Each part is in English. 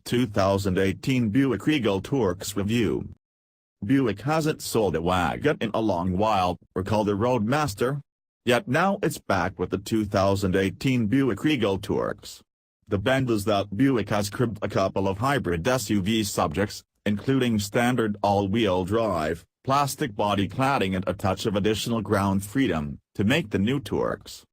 2018 Buick Regal TOURX Review. Buick hasn't sold a wagon in a long while, recall the Roadmaster? Yet now it's back with the 2018 Buick Regal TOURX. The bend is that Buick has cribbed a couple of hybrid SUV subjects, including standard all-wheel drive, plastic body cladding and a touch of additional ground freedom, to make the new TOURX.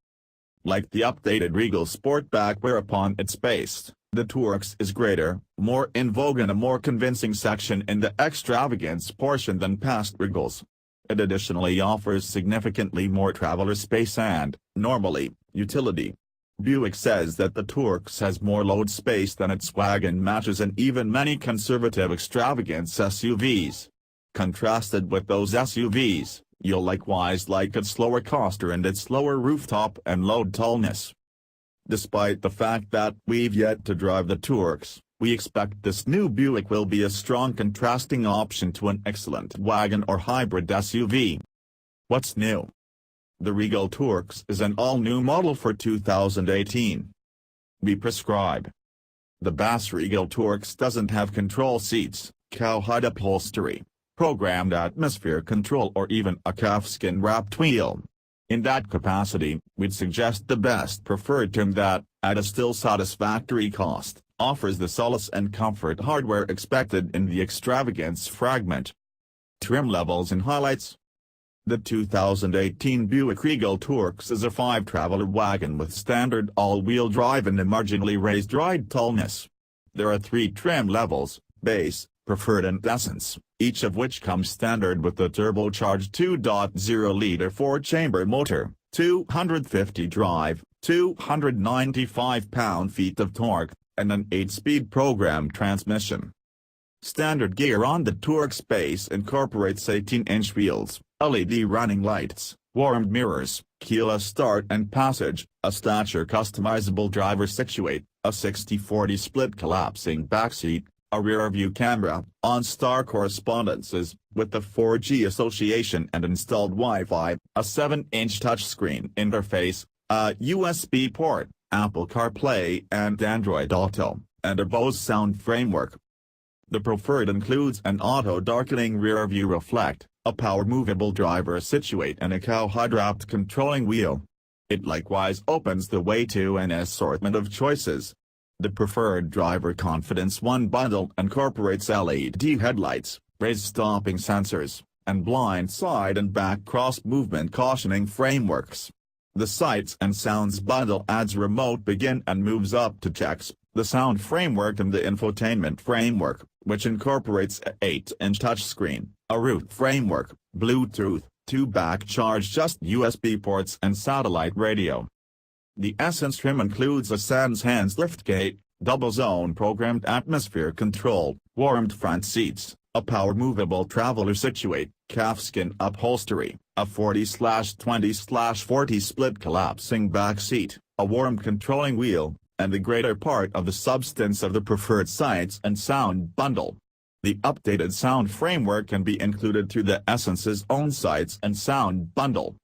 Like the updated Regal Sportback whereupon it's based, the TOURX is greater, more in vogue and a more convincing section in the extravagance portion than past Regals. It additionally offers significantly more traveler space and, normally, utility. Buick says that the TOURX has more load space than its wagon matches and even many conservative extravagance SUVs. Contrasted with those SUVs, you'll likewise like its lower coster and its lower rooftop and load tallness. Despite the fact that we've yet to drive the TOURX, we expect this new Buick will be a strong contrasting option to an excellent wagon or hybrid SUV. What's new? The Regal TOURX is an all-new model for 2018. We prescribe. The Bass Regal TOURX doesn't have control seats, cowhide upholstery, programmed atmosphere control or even a calfskin wrapped wheel. In that capacity, we'd suggest the best preferred trim that, at a still satisfactory cost, offers the solace and comfort hardware expected in the extravagance fragment. Trim levels and highlights. The 2018 Buick Regal TOURX is a 5-traveler wagon with standard all-wheel drive and a marginally raised ride tallness. There are 3 trim levels, base, preferred and essence, each of which comes standard with the turbocharged 2.0-liter 4-chamber motor, 250 drive, 295 pound-feet of torque, and an 8-speed programmed transmission. Standard gear on the TOURX base incorporates 18-inch wheels, LED running lights, warmed mirrors, keyless start and passage, a stature customizable driver situate, a 60/40 split collapsing backseat, a rear-view camera, OnStar correspondences, with the 4G association and installed Wi-Fi, a 7-inch touchscreen interface, a USB port, Apple CarPlay and Android Auto, and a Bose sound framework. The preferred includes an auto-darkening rear-view reflect, a power-movable driver situate and a cowhide-wrapped controlling wheel. It likewise opens the way to an assortment of choices. The preferred driver confidence 1 bundle incorporates LED headlights, raised stopping sensors, and blind side and back cross-movement cautioning frameworks. The Sights and Sounds bundle adds remote begin and moves up to checks, the sound framework and the infotainment framework, which incorporates a 8-inch touchscreen, a route framework, Bluetooth, 2 back-charged USB ports and satellite radio. The Essence trim includes a sans hands liftgate, double-zone programmed atmosphere control, warmed front seats, a power-movable traveler situate, calfskin upholstery, a 40/20/40 split collapsing back seat, a warmed controlling wheel, and the greater part of the substance of the preferred Sights and Sound bundle. The updated sound framework can be included through the Essence's own Sights and Sound bundle.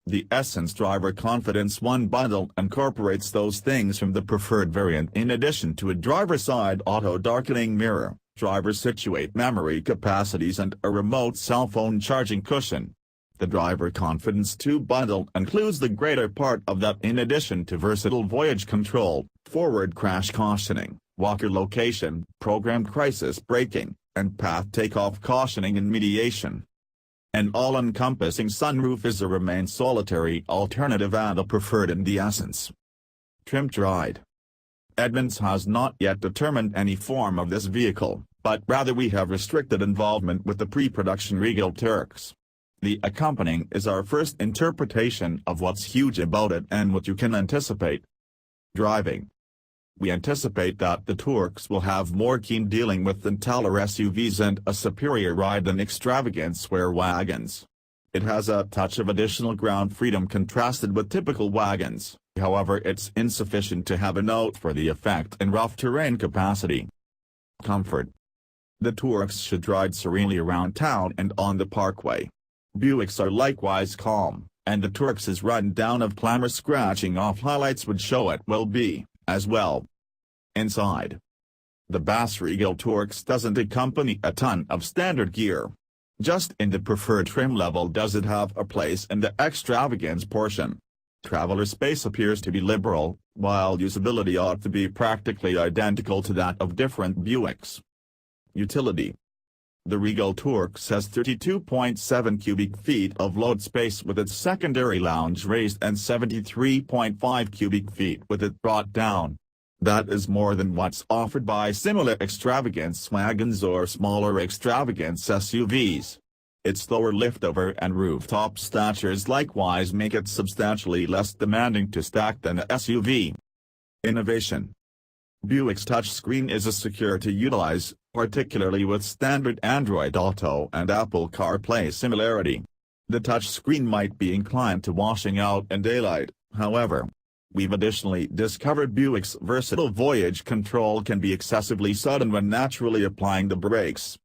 The Essence Driver Confidence 1 bundle incorporates those things from the preferred variant in addition to a driver-side auto-darkening mirror, driver situate memory capacities and a remote cell phone charging cushion. The Driver Confidence 2 bundle includes the greater part of that in addition to versatile voyage control, forward crash cautioning, walker location, programmed crisis braking, and path takeoff cautioning and mediation. An all-encompassing sunroof is a remain solitary alternative and a preferred in the Essence. Trim Ride. Edmunds has not yet determined any form of this vehicle, but rather we have restricted involvement with the pre-production Regal TOURX. The accompanying is our first interpretation of what's huge about it and what you can anticipate. Driving. We anticipate that the TOURX will have more keen dealing with than taller SUVs and a superior ride than extravagant square wagons. It has a touch of additional ground freedom contrasted with typical wagons, however it's insufficient to have a note for the effect in rough terrain capacity. Comfort. The TOURX should ride serenely around town and on the parkway. Buicks are likewise calm, and the TOURX's run-down of clamor scratching off highlights would show it will be, as well. Inside. The BUICK Regal TOURX doesn't accompany a ton of standard gear. Just in the preferred trim level does it have a place in the extravagance portion. Traveler space appears to be liberal, while usability ought to be practically identical to that of different Buicks. Utility. The Regal TOURX has 32.7 cubic feet of load space with its secondary lounge raised and 73.5 cubic feet with it brought down. That is more than what's offered by similar extravagance wagons or smaller extravagance SUVs. Its lower liftover and rooftop statures likewise make it substantially less demanding to stack than a SUV. Innovation. Buick's touchscreen is secure to utilize, particularly with standard Android Auto and Apple CarPlay similarity. The touchscreen might be inclined to washing out in daylight, however. We've additionally discovered Buick's versatile voyage control can be excessively sudden when naturally applying the brakes.